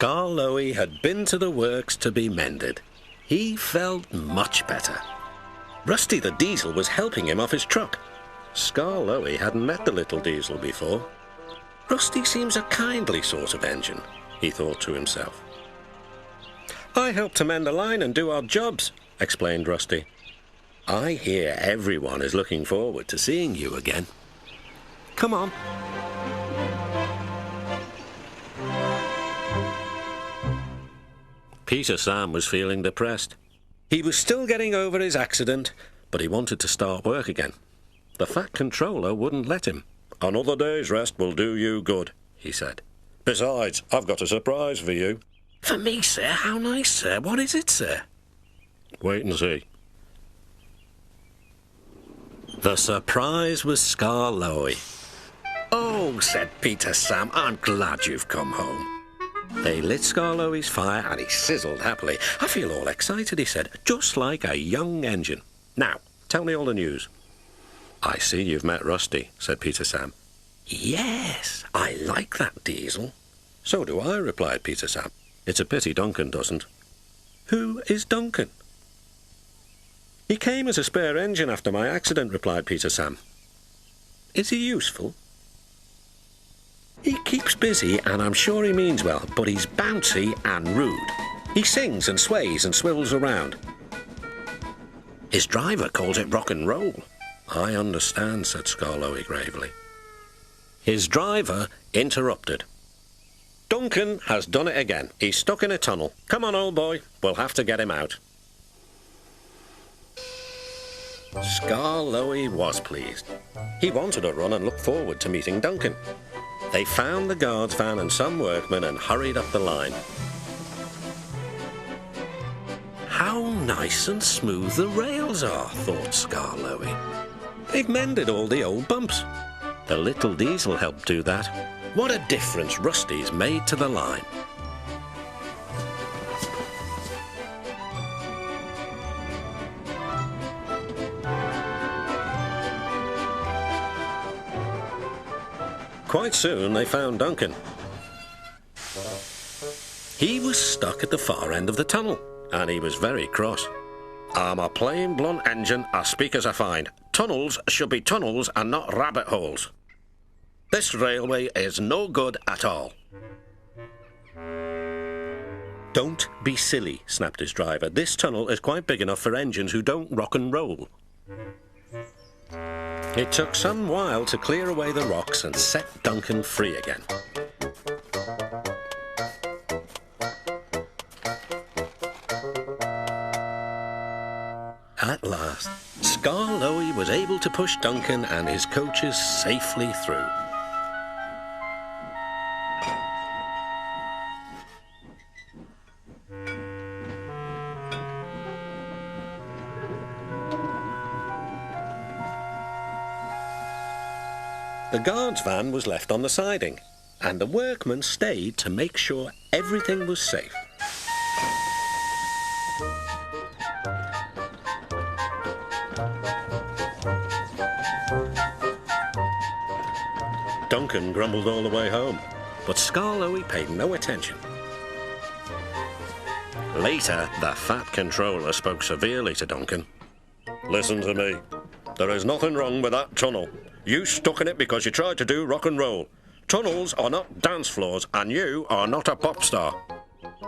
Skarloey had been to the works to be mended. He felt much better. Rusty the Diesel was helping him off his truck. Skarloey hadn't met the little diesel before. Rusty seems a kindly sort of engine, he thought to himself. I help to mend the line and do odd jobs, explained Rusty. I hear everyone is looking forward to seeing you again. Come on. Peter Sam was feeling depressed. He was still getting over his accident, but he wanted to start work again. The Fat Controller wouldn't let him. Another day's rest will do you good, he said. Besides, I've got a surprise for you. For me, sir? How nice, sir. What is it, sir? Wait and see. The surprise was Skarloey. Oh, said Peter Sam, I'm glad you've come home. They lit Skarloey's fire and he sizzled happily. I feel all excited, he said, just like a young engine. Now, tell me all the news. I see you've met Rusty, said Peter Sam. Yes, I like that diesel. So do I, replied Peter Sam. It's a pity Duncan doesn't. Who is Duncan? He came as a spare engine after my accident, replied Peter Sam. Is he useful? He keeps busy and I'm sure he means well, but he's bouncy and rude. He sings and sways and swivels around. His driver calls it rock and roll. I understand, said Skarloey gravely. His driver interrupted. Duncan has done it again. He's stuck in a tunnel. Come on, old boy. We'll have to get him out. Skarloey was pleased. He wanted a run and looked forward to meeting Duncan. They found the guard's van and some workmen and hurried up the line. How nice and smooth the rails are, thought Skarloey. They've mended all the old bumps. The little diesel helped do that. What a difference Rusty's made to the line. Quite soon they found Duncan. He was stuck at the far end of the tunnel, and he was very cross. I'm a plain blunt engine, as speak as I find. Tunnels should be tunnels and not rabbit holes. This railway is no good at all. Don't be silly, snapped his driver. This tunnel is quite big enough for engines who don't rock and roll. It took some while to clear away the rocks and set Duncan free again. At last, Skarloey was able to push Duncan and his coaches safely through. The guard's van was left on the siding, and the workmen stayed to make sure everything was safe. Duncan grumbled all the way home, but Skarloey paid no attention. Later, the Fat Controller spoke severely to Duncan. Listen to me. There is nothing wrong with that tunnel. You stuck in it because you tried to do rock and roll. Tunnels are not dance floors, and you are not a pop star.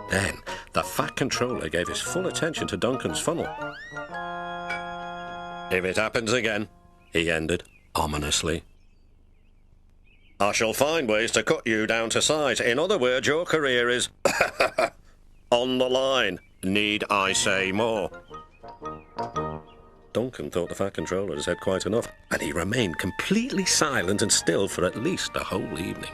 Then, the Fat Controller gave his full attention to Duncan's funnel. If it happens again, he ended, ominously, I shall find ways to cut you down to size. In other words, your career is on the line. Need I say more? Duncan thought the Fat Controller had said quite enough, and he remained completely silent and still for at least the whole evening.